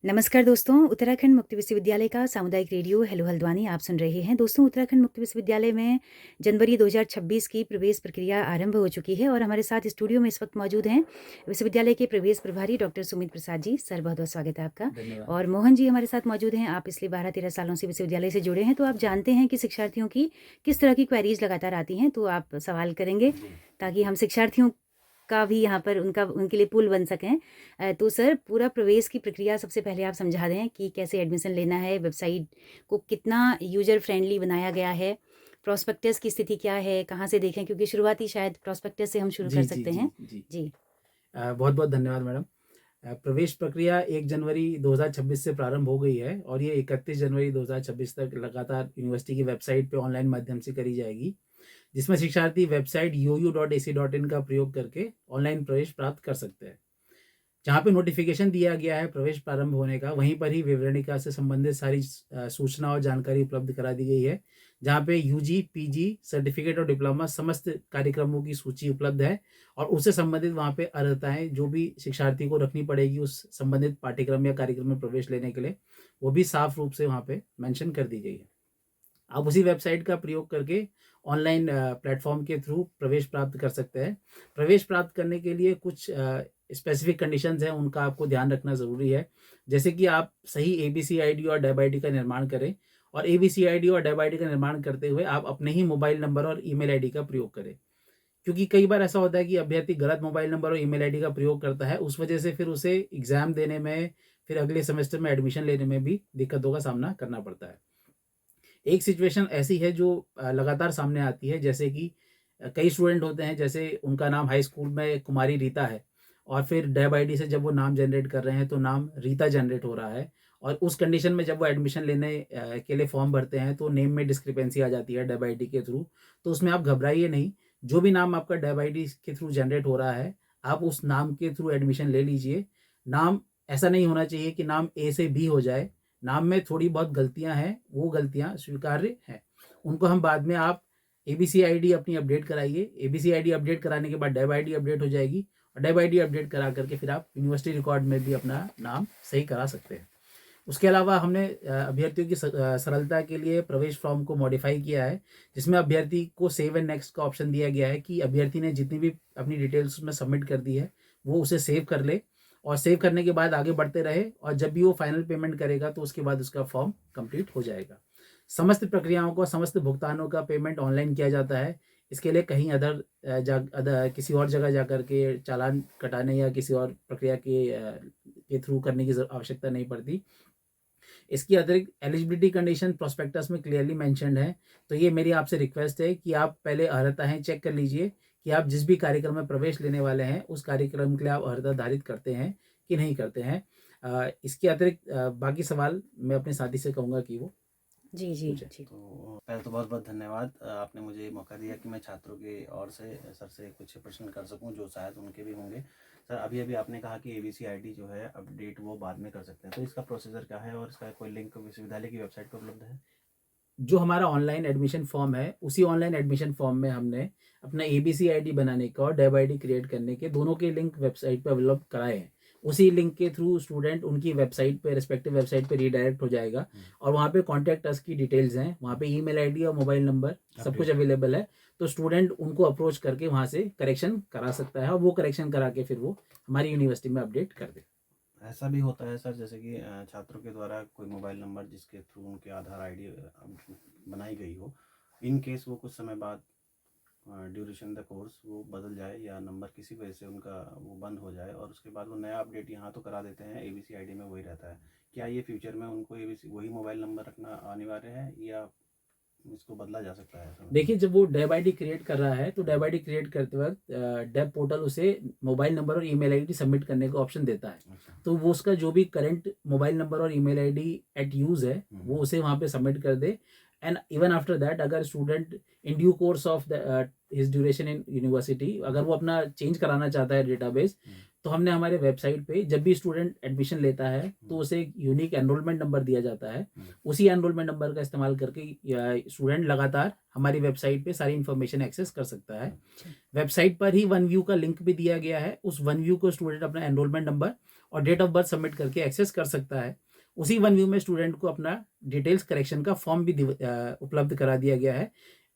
नमस्कार दोस्तों, उत्तराखंड मुक्त विश्वविद्यालय का सामुदायिक रेडियो हेलो हल्द्वानी आप सुन रहे हैं। दोस्तों, उत्तराखंड मुक्त विश्वविद्यालय में जनवरी 2026 की प्रवेश प्रक्रिया आरंभ हो चुकी है और हमारे साथ स्टूडियो में इस वक्त मौजूद हैं विश्वविद्यालय के प्रवेश प्रभारी डॉक्टर सुमित प्रसाद जी। सर, बहुत बहुत स्वागत है आपका। धन्यवाद। और मोहन जी हमारे साथ मौजूद हैं। आप पिछले 12-13 सालों से विश्वविद्यालय से जुड़े हैं, तो आप जानते हैं कि शिक्षार्थियों की किस तरह की क्वेरीज लगातार आती हैं। तो आप सवाल करेंगे ताकि हम शिक्षार्थियों का भी यहाँ पर उनके लिए पुल बन सकें। तो सर, पूरा प्रवेश की प्रक्रिया सबसे पहले आप समझा दें कि कैसे एडमिशन लेना है, वेबसाइट को कितना यूजर फ्रेंडली बनाया गया है, प्रोस्पेक्टस की स्थिति क्या है, कहाँ से देखें, क्योंकि शुरुआती शायद प्रोस्पेक्टस से हम शुरू कर सकते हैं। जी। बहुत बहुत धन्यवाद मैडम। प्रवेश प्रक्रिया 1 जनवरी 2026 से प्रारंभ हो गई है और ये 31 जनवरी 2026 तक लगातार यूनिवर्सिटी की वेबसाइट पे ऑनलाइन माध्यम से करी जाएगी, जिसमें शिक्षार्थी वेबसाइट uu.ac.in का प्रयोग करके ऑनलाइन प्रवेश प्राप्त कर सकते हैं। जहाँ पे नोटिफिकेशन दिया गया है प्रवेश प्रारंभ होने का, वहीं पर ही विवरणिका से संबंधित सारी सूचना और जानकारी उपलब्ध करा दी गई है, जहाँ पे यूजी, पीजी, सर्टिफिकेट और डिप्लोमा समस्त कार्यक्रमों की सूची उपलब्ध है और उससे संबंधित वहाँ पे अर्हताएं जो भी शिक्षार्थी को रखनी पड़ेगी उस संबंधित पाठ्यक्रम या कार्यक्रम में प्रवेश लेने के लिए, वो भी साफ रूप से वहाँ पे मेंशन कर दी गई है। आप उसी वेबसाइट का प्रयोग करके ऑनलाइन प्लेटफॉर्म के थ्रू प्रवेश प्राप्त कर सकते हैं। प्रवेश प्राप्त करने के लिए कुछ स्पेसिफिक कंडीशंस हैं, उनका आपको ध्यान रखना ज़रूरी है। जैसे कि आप सही एबीसी आईडी और डेब आईडी का निर्माण करें और एबीसी आईडी और डेब आईडी का निर्माण करते हुए आप अपने ही मोबाइल नंबर और ईमेल आईडी का प्रयोग करें। क्योंकि कई बार ऐसा होता है कि अभ्यर्थी गलत मोबाइल नंबर और ईमेल आईडी का प्रयोग करता है, उस वजह से फिर उसे एग्ज़ाम देने में, फिर अगले सेमेस्टर में एडमिशन लेने में भी दिक्कतों का सामना करना पड़ता है। एक सिचुएशन ऐसी है जो लगातार सामने आती है, जैसे कि कई स्टूडेंट होते हैं, जैसे उनका नाम हाई स्कूल में कुमारी रीता है और फिर डेब आईडी से जब वो नाम जनरेट कर रहे हैं तो नाम रीता जनरेट हो रहा है और उस कंडीशन में जब वो एडमिशन लेने के लिए फॉर्म भरते हैं तो नेम में डिस्क्रिपेंसी आ जाती है डेब आईडी के थ्रू। तो उसमें आप घबराइए नहीं, जो भी नाम आपका डेब आईडी के थ्रू जनरेट हो रहा है, आप उस नाम के थ्रू एडमिशन ले लीजिए। नाम ऐसा नहीं होना चाहिए कि नाम ए से बी हो जाए। नाम में थोड़ी बहुत गलतियां हैं, वो गलतियां स्वीकार्य हैं, उनको हम बाद में आप एबीसी आईडी अपनी अपडेट कराइए। एबीसी आईडी अपडेट कराने के बाद डेब आईडी अपडेट हो जाएगी और डेब आईडी अपडेट करा करके फिर आप यूनिवर्सिटी रिकॉर्ड में भी अपना नाम सही करा सकते हैं। उसके अलावा हमने अभ्यर्थियों की सरलता के लिए प्रवेश फॉर्म को मॉडिफाई किया है, जिसमें अभ्यर्थी को सेव एंड नेक्स्ट का ऑप्शन दिया गया है कि अभ्यर्थी ने जितनी भी अपनी डिटेल्स उसमें सबमिट कर दी है वो उसे सेव कर ले और सेव करने के बाद आगे बढ़ते रहे और जब भी वो फाइनल पेमेंट करेगा तो उसके बाद उसका फॉर्म कंप्लीट हो जाएगा। समस्त प्रक्रियाओं को, समस्त भुगतानों का पेमेंट ऑनलाइन किया जाता है। इसके लिए कहीं किसी और जगह जाकर के चालान कटाने या किसी और प्रक्रिया के थ्रू करने की आवश्यकता नहीं पड़ती। इसकी अतिरिक्त एलिजिबिलिटी कंडीशन प्रोस्पेक्टस में क्लियरली मेंशन्ड है, तो ये मेरी आपसे रिक्वेस्ट है कि आप पहले अर्हताएं चेक कर लीजिए कि आप जिस भी कार्यक्रम में प्रवेश लेने वाले हैं उस कार्यक्रम के लिए आप अर्हता धारित करते हैं कि नहीं करते हैं। इसके अतिरिक्त बाकी सवाल मैं अपने साथी से कहूँगा कि वो जी जी पूछे। जी। तो पहले तो बहुत बहुत धन्यवाद, आपने मुझे मौका दिया कि मैं छात्रों की ओर से सर से कुछ प्रश्न कर सकूं जो शायद उनके भी होंगे। सर, अभी अभी आपने कहा कि एबीसी आईडी जो है अपडेट वो बाद में कर सकते हैं, तो इसका प्रोसीजर क्या है और इसका कोई लिंक विश्वविद्यालय की वेबसाइट पर उपलब्ध है? जो हमारा ऑनलाइन एडमिशन फॉर्म है, उसी ऑनलाइन एडमिशन फॉर्म में हमने अपना एबीसी आईडी बनाने का और डेब आईडी क्रिएट करने के दोनों के लिंक वेबसाइट पर उपलब्ध कराए हैं। उसी लिंक के थ्रू स्टूडेंट उनकी वेबसाइट पे, रिस्पेक्टिव वेबसाइट पे रीडायरेक्ट हो जाएगा और वहाँ पे कॉन्टैक्ट अस की डिटेल्स हैं, वहाँ पे ईमेल आईडी और मोबाइल नंबर सब कुछ अवेलेबल है। तो स्टूडेंट उनको अप्रोच करके वहाँ से करेक्शन करा सकता है और वो करेक्शन करा के फिर वो हमारी यूनिवर्सिटी में अपडेट कर दे। ऐसा भी होता है सर, जैसे कि छात्रों के द्वारा कोई मोबाइल नंबर जिसके थ्रू उनके आधार आईडी बनाई गई हो, इन केस वो कुछ समय बाद ड्यूरेशन द कोर्स वो बदल जाए या नंबर किसी वजह से उनका वो बंद हो जाए और उसके बाद वो नया अपडेट यहाँ तो करा देते हैं, एबीसी आईडी में वही रहता है, क्या ये फ्यूचर में उनको एबीसी वही मोबाइल नंबर रखना अनिवार्य है या इसको बदला जा सकता है? देखिए, जब वो डेब आईडी क्रिएट कर रहा है तो डेब आईडी क्रिएट करते वक्त डेब पोर्टल उसे मोबाइल नंबर और ईमेल आईडी सबमिट करने का ऑप्शन देता है। अच्छा। तो वो उसका जो भी करंट मोबाइल नंबर और ईमेल आईडी एट यूज है वो उसे वहाँ पे सबमिट कर दे। एंड इवन आफ्टर दैट, अगर student in due course of his duration in university अगर वो अपना चेंज कराना चाहता है डेटाबेस, तो हमने हमारे वेबसाइट पे जब भी स्टूडेंट एडमिशन लेता है तो उसे एक यूनिक एनरोलमेंट नंबर दिया जाता है। उसी एनरोलमेंट नंबर का इस्तेमाल करके स्टूडेंट लगातार हमारी वेबसाइट पे सारी इन्फॉर्मेशन एक्सेस कर सकता है। वेबसाइट पर ही वन व्यू का लिंक भी दिया गया है, उस वन व्यू को स्टूडेंट अपना एनरोलमेंट नंबर और डेट ऑफ बर्थ सबमिट करके एक्सेस कर सकता है। उसी वन व्यू में स्टूडेंट को अपना डिटेल्स करेक्शन का फॉर्म भी उपलब्ध करा दिया गया है।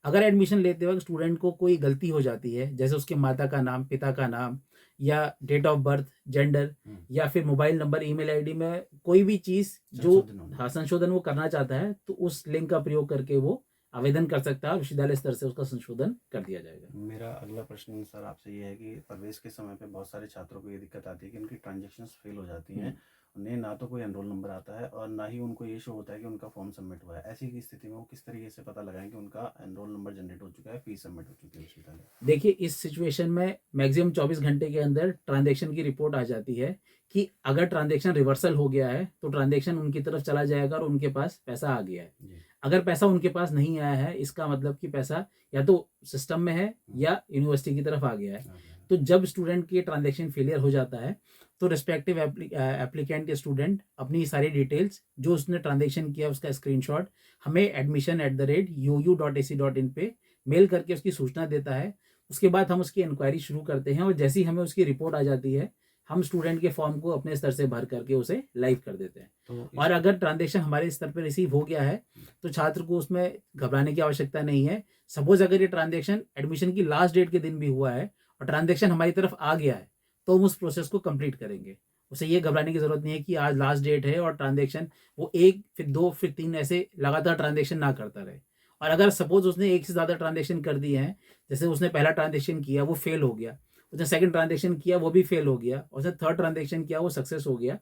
अगर एडमिशन लेते वक्त स्टूडेंट को कोई गलती हो जाती है, जैसे उसके माता का नाम, पिता का नाम या डेट ऑफ बर्थ, जेंडर या फिर मोबाइल नंबर, ईमेल आईडी में कोई भी चीज़ जो संशोधन वो करना चाहता है, तो उस लिंक का प्रयोग करके वो आवेदन कर सकता है और विश्वविद्यालय स्तर से उसका संशोधन कर दिया जाएगा। मेरा अगला प्रश्न सर आपसे ये है कि प्रवेश के समय पे बहुत सारे छात्रों को ये दिक्कत आती है कि उनकी ट्रांजैक्शंस फेल हो जाती हैं, उन्हें ना तो कोई एनरोल नंबर आता है और ना ही उनको ये शो होता है कि उनका फॉर्म सबमिट हुआ है। ऐसी की स्थिति में वो किस तरीके से पता लगाएं कि उनका एनरोल नंबर जनरेट हो चुका है, फीस सबमिट हो चुकी है विश्वविद्यालय? देखिए, इस सिचुएशन में मैक्सिमम 24 घंटे के अंदर ट्रांजैक्शन की रिपोर्ट आ जाती है कि अगर ट्रांजैक्शन रिवर्सल हो गया है तो ट्रांजैक्शन उनकी तरफ चला जाएगा और उनके पास पैसा आ गया है। जी। अगर पैसा उनके पास नहीं आया है, इसका मतलब कि पैसा या तो सिस्टम में है या यूनिवर्सिटी की तरफ आ गया है। तो जब स्टूडेंट की ट्रांजैक्शन फेलियर हो जाता है तो रिस्पेक्टिव एप्लीकेंट या स्टूडेंट अपनी सारी डिटेल्स जो उसने ट्रांजैक्शन किया उसका स्क्रीनशॉट हमें admission@uu.ac.in पे मेल करके उसकी सूचना देता है। उसके बाद हम उसकी इंक्वायरी शुरू करते हैं और जैसे ही हमें उसकी रिपोर्ट आ जाती है, हम स्टूडेंट के फॉर्म को अपने स्तर से भर करके उसे लाइव कर देते हैं। और अगर ट्रांजैक्शन हमारे स्तर पर रिसीव हो गया है तो छात्र को उसमें घबराने की आवश्यकता नहीं है। सपोज अगर ये ट्रांजैक्शन एडमिशन की लास्ट डेट के दिन भी हुआ है और ट्रांजैक्शन हमारी तरफ आ गया है तो हम उस प्रोसेस को कंप्लीट करेंगे। उसे ये घबराने की जरूरत नहीं है कि आज लास्ट डेट है और ट्रांजैक्शन वो 1 फिर 2 फिर 3 ऐसे लगातार ट्रांजैक्शन ना करता रहे। और अगर सपोज उसने एक से ज़्यादा ट्रांजैक्शन कर दिए हैं, जैसे उसने पहला ट्रांजैक्शन किया वो फेल हो गया, उसने सेकंड ट्रांजैक्शन किया वो भी फेल हो गया, उसने थर्ड ट्रांजैक्शन किया वो सक्सेस हो गया,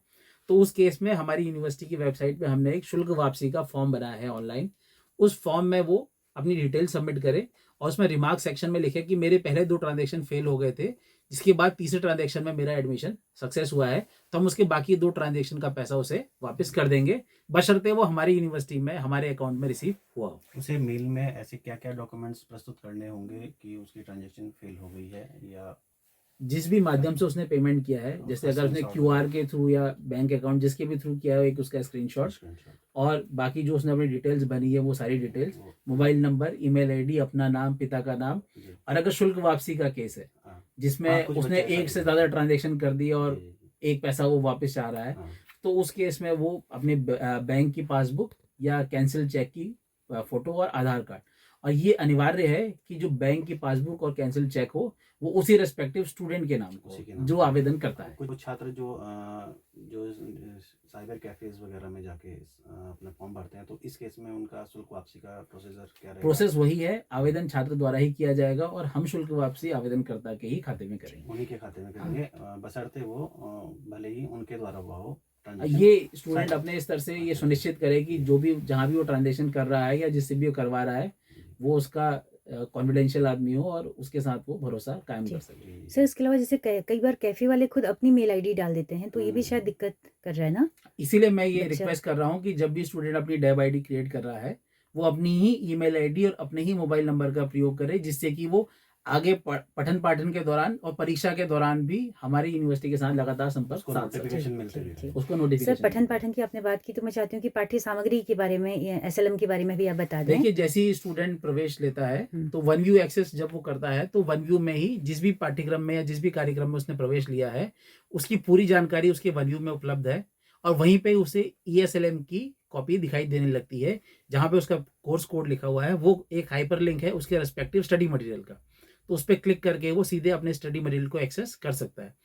तो उस केस में हमारी यूनिवर्सिटी की वेबसाइट पे हमने एक शुल्क वापसी का फॉर्म बनाया है ऑनलाइन। उस फॉर्म में वो अपनी डिटेल सबमिट करे और उसमें रिमार्क सेक्शन में लिखे कि मेरे पहले 2 ट्रांजैक्शन फेल हो गए थे, जिसके बाद तीसरे ट्रांजैक्शन में मेरा एडमिशन सक्सेस हुआ है, तो हम उसके बाकी 2 ट्रांजैक्शन का पैसा उसे वापस कर देंगे, बशर्ते वो हमारी यूनिवर्सिटी में हमारे अकाउंट में रिसीव हुआ हो। उसे मेल में ऐसे क्या क्या डॉक्यूमेंट्स प्रस्तुत करने होंगे कि उसकी ट्रांजैक्शन फेल हो गई है, या जिस भी माध्यम से उसने पेमेंट किया है, जैसे अगर उसने QR के थ्रू या बैंक अकाउंट जिसके भी थ्रू किया है, एक उसका स्क्रीनशॉट और बाकी जो उसने अपनी डिटेल्स भरी है वो सारी details, mobile number, email ID, अपना नाम, पिता का नाम। और अगर शुल्क वापसी का केस है जिसमें उसने एक से ज़्यादा ट्रांजैक्शन कर दिया और एक पैसा वो वापस आ रहा है, तो उस केस में वो अपने बैंक की पासबुक या कैंसिल चेक की फोटो और आधार कार्ड, और ये अनिवार्य है कि जो बैंक की पासबुक और कैंसिल चेक हो वो उसी रेस्पेक्टिव स्टूडेंट के नाम को जो आवेदन करता है। कुछ छात्र जो साइबर कैफेज वगैरह में जाके अपना फॉर्म भरते हैं, तो इस केस में उनका शुल्क वापसी का प्रोसीजर क्या रहेगा? प्रोसेस वही है, आवेदन छात्र द्वारा ही किया जाएगा और हम शुल्क वापसी आवेदनकर्ता के ही खाते में करेंगे, उन्हीं के खाते में करेंगे, बशर्ते वो भले ही उनके द्वारा हुआ हो। ये स्टूडेंट अपने स्तर से ये सुनिश्चित करे कि जो भी जहाँ भी वो ट्रांजैक्शन कर रहा है या जिससे भी वो करवा रहा है वो उसका कॉन्फिडेंशियल आदमी हो और उसके साथ वो भरोसा कायम कर सके। सर इसके अलावा जैसे कई बार कैफे वाले खुद अपनी मेल आईडी डाल देते हैं, तो ये भी शायद दिक्कत कर रहा है ना। इसीलिए मैं ये रिक्वेस्ट कर रहा हूँ कि जब भी स्टूडेंट अपनी डेब आईडी क्रिएट कर रहा है वो अपनी ही ईमेल आईडी और अपने ही मोबाइल नंबर का प्रयोग करे, जिससे कि वो आगे पठन पाठन के दौरान और परीक्षा के दौरान भी हमारी यूनिवर्सिटी के साथ लगातार संपर्क साध सके, उसको नोटिफिकेशन। सर पठन पाठन की आपने बात की, तो मैं चाहती हूँ कि पाठ्य सामग्री के बारे में, SLM के बारे में भी आप बता दें। देखिए, जैसे ही स्टूडेंट प्रवेश लेता है तो वन व्यू एक्सेस जब वो करता है तो वन व्यू में ही जिस भी पाठ्यक्रम में या जिस भी कार्यक्रम में उसने प्रवेश लिया है उसकी पूरी जानकारी उसके वन व्यू में उपलब्ध है, और वहीं पे उसे ESLM की कॉपी दिखाई देने लगती है जहाँ पे उसका कोर्स कोड लिखा हुआ है, वो एक हाइपर लिंक है उसके रेस्पेक्टिव स्टडी मटेरियल का, तो उस पर क्लिक करके वो सीधे अपने स्टडी मटेरियल को एक्सेस कर सकता है।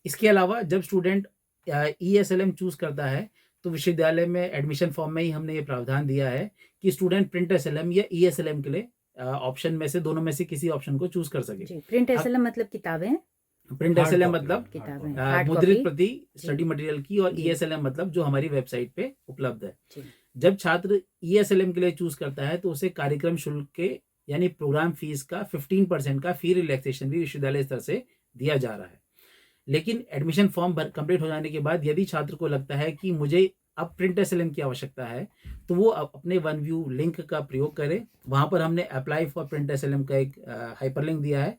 इसके अलावा जब स्टूडेंट ESLM चूज करता है तो विश्वविद्यालय में एडमिशन फॉर्म में ही हमने ये प्रावधान दिया है कि स्टूडेंट प्रिंट SLM या ESLM के लिए ऑप्शन में से दोनों में से किसी ऑप्शन को चूज कर सके। प्रिंट SLM मतलब किताबें, प्रिंट SLM मतलब किताबें, मुद्रित प्रति स्टडी मटेरियल की, और ESLM मतलब जो हमारी वेबसाइट पे उपलब्ध है। जब छात्र ESLM के लिए चूज करता है तो उसे कार्यक्रम शुल्क के यानी प्रोग्राम फीस का 15% का फी रिलैक्सेशन भी विश्वविद्यालय स्तर से दिया जा रहा है। लेकिन एडमिशन फॉर्म कंप्लीट हो जाने के बाद यदि छात्र को लगता है कि मुझे अब प्रिंट SLM की आवश्यकता है तो वो अपने वन व्यू लिंक का प्रयोग करे, वहाँ पर हमने अप्लाई फॉर प्रिंट SLM का एक हाइपरलिंक दिया है,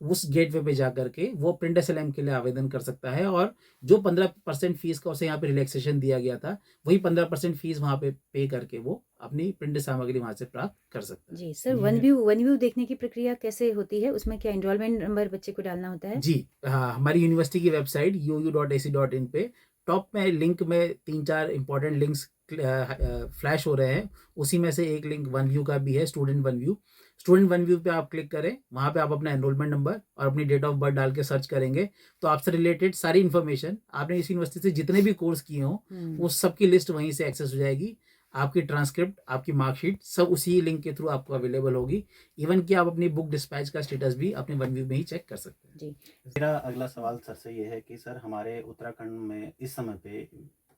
उस गेटवे पे जा करके वो प्रिंट SLM के लिए आवेदन कर सकता है, और जो 15% फीस का उसे यहाँ पे रिलैक्सेशन दिया गया था वही 15% फीस वहाँ पे पे करके वो अपनी प्रिंट सामग्री वहाँ से प्राप्त कर सकता है। जी सर, वन व्यू देखने की प्रक्रिया कैसे होती है, उसमें क्या एनरोलमेंट नंबर बच्चे को डालना होता है? जी हाँ, हमारी यूनिवर्सिटी की वेबसाइट uu.ac.in पे टॉप में लिंक में 3-4 इंपॉर्टेंट लिंक्स फ्लैश हो रहे हैं। उसी में से एक लिंक वन व्यू का भी है, student one view. Student one view पे आप क्लिक करें, वहाँ पे आप अपना एनरोलमेंट नंबर और अपनी डेट ऑफ बर्थ डाल के सर्च करेंगे तो आपसे रिलेटेड सारी इन्फॉर्मेशन, आपने इस यूनिवर्सिटी से जितने भी कोर्स किए हों वो सब की लिस्ट वहीं से एक्सेस हो जाएगी। आपकी ट्रांसक्रिप्ट, आपकी मार्कशीट सब उसी लिंक के थ्रू आपको अवेलेबल होगी। इवन कि आप अपनी बुक डिस्पैच का स्टेटस भी अपने वन व्यू में ही चेक कर सकते हैं। जी। मेरा अगला सवाल सर से ये है कि सर हमारे उत्तराखंड में इस समय पे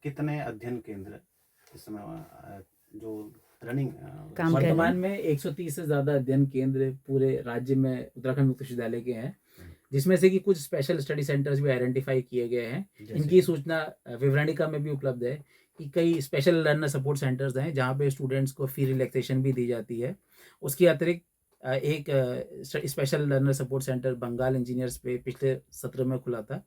कितने अध्ययन केंद्र इस समय जो रनिंग काम कर रहे हैं। वर्तमान में 130 से ज़्यादा अध्ययन केंद्र पूरे राज्य में उत्तराखंड मुक्त विश्वविद्यालय के हैं, जिसमें से कि कुछ स्पेशल स्टडी सेंटर्स भी आइडेंटिफाई किए गए हैं। इनकी सूचना विवरणिका में भी उपलब्ध है कि कई स्पेशल लर्नर सपोर्ट सेंटर्स हैं जहाँ पे स्टूडेंट्स को फी रिलैक्सेशन भी दी जाती है। उसके अतिरिक्त एक special learner support centre Bengal engineers पे पिछले सत्र में खुला था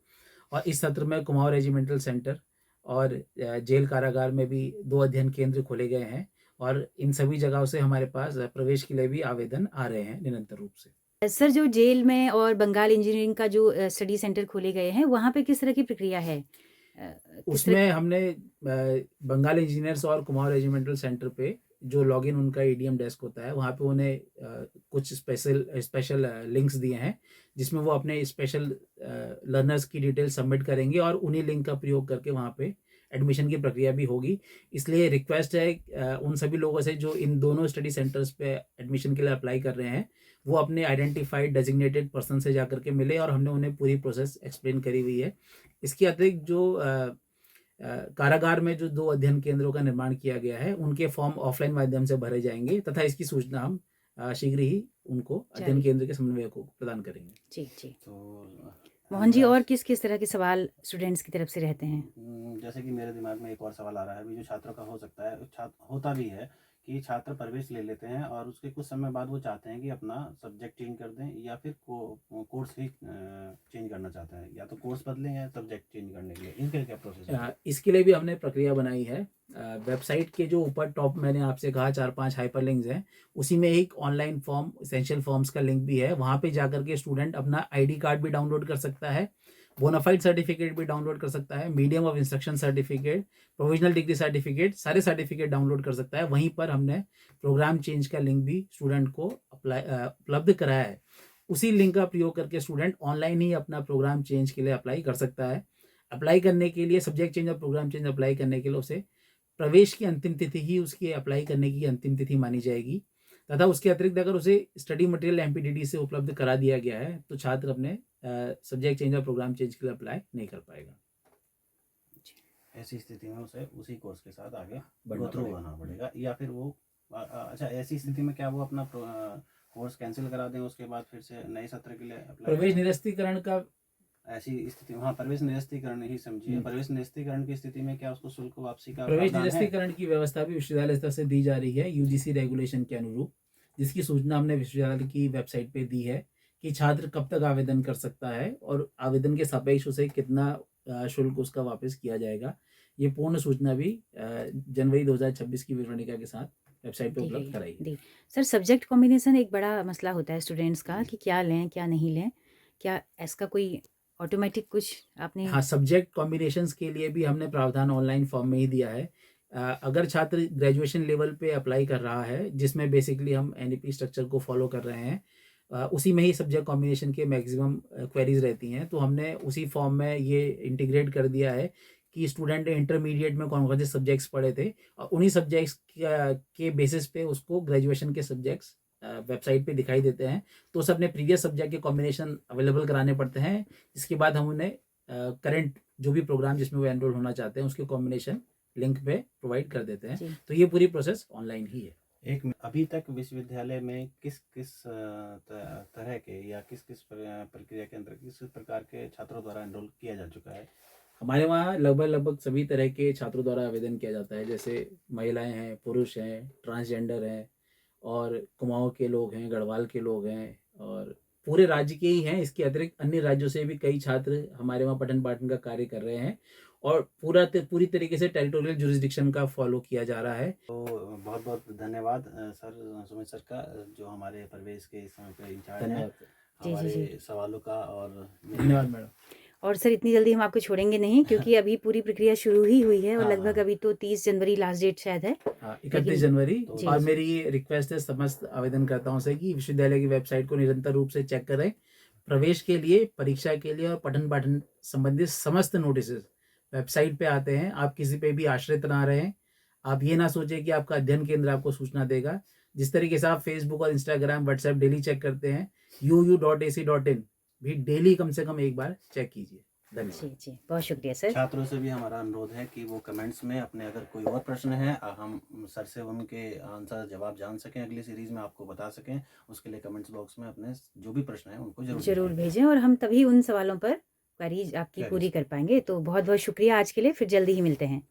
और इस सत्र में कुमाऊं रेजिमेंटल सेंटर और जेल कारागार में भी 2 अध्ययन केंद्र खोले गए हैं और इन सभी जगहों से हमारे पास प्रवेश के लिए भी आवेदन आ रहे हैं निरंतर रूप से। सर, जो जेल में और बंगाल इंजीनियरिंग का जो स्टडी सेंटर खोले गए हैं, वहाँ पे किस तरह की प्रक्रिया है? किस तरह उसमें हमने बंगाल इंजीनियर्स और कुमाऊं रेजिमेंटल सेंटर पे जो लॉगिन उनका ईडीएम डेस्क होता है वहाँ पे उन्हें कुछ स्पेशल लिंक्स दिए हैं जिसमें वो अपने स्पेशल लर्नर्स की डिटेल सबमिट करेंगे और उन्हीं लिंक का प्रयोग करके वहाँ पे एडमिशन की प्रक्रिया भी होगी। इसलिए रिक्वेस्ट है उन सभी लोगों से जो इन दोनों स्टडी सेंटर्स पे एडमिशन के लिए अप्लाई कर रहे हैं वो अपने आइडेंटिफाइड डेजिग्नेटेड पर्सन से जाकर के मिले और हमने उन्हें पूरी प्रोसेस एक्सप्लेन करी हुई है। इसके अतिरिक्त जो कारागार में जो 2 अध्ययन केंद्रों का निर्माण किया गया है उनके फॉर्म ऑफलाइन माध्यम से भरे जाएंगे तथा इसकी सूचना हम शीघ्र ही उनको अध्ययन केंद्र के समन्वयक को प्रदान करेंगे। जी, जी। तो मोहन जी, और किस तरह के सवाल स्टूडेंट्स की तरफ से रहते हैं? जैसे कि मेरे दिमाग में एक और सवाल आ रहा है अभी जो छात्रों का हो सकता है, होता भी है कि छात्र प्रवेश ले लेते हैं और उसके कुछ समय बाद वो चाहते हैं कि अपना सब्जेक्ट चेंज कर दें या फिर कोर्स ही चेंज करना चाहते हैं, या तो कोर्स बदलें या सब्जेक्ट चेंज करने के लिए, इनके क्या प्रोसेस है? इसके लिए भी हमने प्रक्रिया बनाई है। वेबसाइट के जो ऊपर टॉप मैंने आपसे कहा 4-5 हाइपरलिंक्स हैं, उसी में एक ऑनलाइन फॉर्म एसेंशियल फॉर्म्स का लिंक भी है। वहाँ पे जाकर के स्टूडेंट अपना आईडी कार्ड भी डाउनलोड कर सकता है, बोनाफाइड सर्टिफिकेट भी डाउनलोड कर सकता है, medium of instruction certificate, provisional degree certificate, सारे सर्टिफिकेट डाउनलोड कर सकता है। वहीं पर हमने प्रोग्राम चेंज का लिंक भी स्टूडेंट को उपलब्ध कराया है। उसी लिंक का प्रयोग करके स्टूडेंट ऑनलाइन ही अपना प्रोग्राम चेंज के लिए अप्लाई कर सकता है। अप्लाई करने के लिए सब्जेक्ट चेंज और प्रोग्राम चेंज अप्लाई करने के लिए उसे प्रवेश की अंतिम तिथि ही उसकी अप्लाई करने की अंतिम तिथि मानी जाएगी तथा उसके अतिरिक्त अगर उसे स्टडी मटेरियल एमपीडीडी से उपलब्ध करा दिया गया है तो छात्र अपने सब्जेक्ट चेंज और प्रोग्राम चेंज के लिए अप्लाई नहीं कर पाएगा। ऐसी स्थिति में उसे उसी कोर्स के साथ आगे बढ़ना गो थ्रू पड़ेगा। होना पड़ेगा या फिर वो अच्छा, ऐसी स्थिति में क्या वो अपना कोर्स कैंसिल करा दें उसके बाद फिर से नए सत्र के लिए अप्लाई? प्रवेश निरस्तीकरण का ऐसी स्थिति में, हाँ, प्रवेश निरस्तीकरण ही समझिए। प्रवेश निरस्तीकरण की स्थिति में क्या उसको शुल्क वापसी का प्रवेश प्रावधान है? निरस्तीकरण की व्यवस्था भी विश्वविद्यालय स्तर से दी जा रही है यूजीसी रेगुलेशन के अनुरूप, जिसकी सूचना हमने विश्वविद्यालय की वेबसाइट पे दी है कि छात्र कब तक आवेदन कर सकता है और आवेदन के सापेक्ष उसे कितना शुल्क उसका वापस किया जाएगा। ये पूर्ण सूचना भी जनवरी 2026 की विवरणिका के साथ वेबसाइट पे उपलब्ध कराई है। सर, सब्जेक्ट कॉम्बिनेशन एक बड़ा मसला होता है स्टूडेंट्स का कि क्या लें क्या नहीं लें, क्या इसका कोई ऑटोमेटिक कुछ आपने? हाँ, सब्जेक्ट कॉम्बिनेशंस के लिए भी हमने प्रावधान ऑनलाइन फॉर्म में ही दिया है। अगर छात्र ग्रेजुएशन लेवल पे अप्लाई कर रहा है जिसमें बेसिकली हम एनईपी स्ट्रक्चर को फॉलो कर रहे हैं, उसी में ही सब्जेक्ट कॉम्बिनेशन के मैक्सिमम क्वेरीज रहती हैं, तो हमने उसी फॉर्म में ये इंटीग्रेट कर दिया है कि स्टूडेंट ने इंटरमीडिएट में कौन कौन से सब्जेक्ट्स पढ़े थे और उन्हीं सब्जेक्ट्स के बेसिस पे उसको ग्रेजुएशन के सब्जेक्ट्स वेबसाइट पे दिखाई देते हैं, तो उसे अपने प्रीवियस सब्जेक्ट के कॉम्बिनेशन अवेलेबल कराने पड़ते हैं, जिसके बाद हम उन्हें करंट जो भी प्रोग्राम जिसमें वो एनरोल होना चाहते हैं उसके कॉम्बिनेशन लिंक पे प्रोवाइड कर देते हैं। तो ये पूरी प्रोसेस ऑनलाइन ही है। अभी तक विश्वविद्यालय में किस तरह के या किस प्रक्रिया के अंतर्गत किस प्रकार के छात्रों द्वारा एनरोल किया जा चुका है? हमारे वहाँ लगभग सभी तरह के छात्रों द्वारा आवेदन किया जाता है, जैसे महिलाएं हैं, पुरुष हैं, ट्रांसजेंडर हैं और कुमाऊं के लोग हैं, गढ़वाल के लोग हैं और पूरे राज्य के ही हैं। इसके अतिरिक्त अन्य राज्यों से भी कई छात्र हमारे वहाँ पठन पाठन का कार्य कर रहे हैं और पूरी तरीके से टेरिटोरियल जुरिस्डिक्शन का फॉलो किया जा रहा है। तो बहुत बहुत धन्यवाद सर, सुमित सर का, जो हमारे प्रवेश के इस समय पे इंचार्ज हैं, हमारे सवालों का। और धन्यवाद मैडम। और सर इतनी जल्दी हम आपको छोड़ेंगे नहीं क्योंकि अभी पूरी प्रक्रिया शुरू ही हुई है और हाँ, लगभग हाँ। अभी तो 30 जनवरी लास्ट डेट शायद है। 31 जनवरी। जी। और मेरी ये रिक्वेस्ट है समस्त आवेदनकर्ताओं से कि विश्वविद्यालय की वेबसाइट को निरंतर रूप से चेक करें। प्रवेश के लिए, परीक्षा के लिए और पठन पाठन संबंधित समस्त नोटिस वेबसाइट पे आते हैं। आप किसी पे भी आश्रित ना रहें। आप ये ना सोचें कि आपका अध्ययन केंद्र आपको सूचना देगा। जिस तरीके से आप फेसबुक और इंस्टाग्राम, व्हाट्सएप डेली चेक करते हैं, uu.ac.in भी डेली कम से कम एक बार चेक कीजिए। धन्यवाद। जी जी, बहुत शुक्रिया सर। छात्रों से भी हमारा अनुरोध है कि वो कमेंट्स में अपने अगर कोई और प्रश्न है हम सर से उनके आंसर जवाब जान सकें, अगली सीरीज में आपको बता सकें, उसके लिए कमेंट्स बॉक्स में अपने जो भी प्रश्न है उनको जरूर भेजें और हम तभी उन सवालों पर क्वेरीज आपकी Queries। पूरी कर पाएंगे। तो बहुत बहुत शुक्रिया आज के लिए, फिर जल्दी ही मिलते हैं।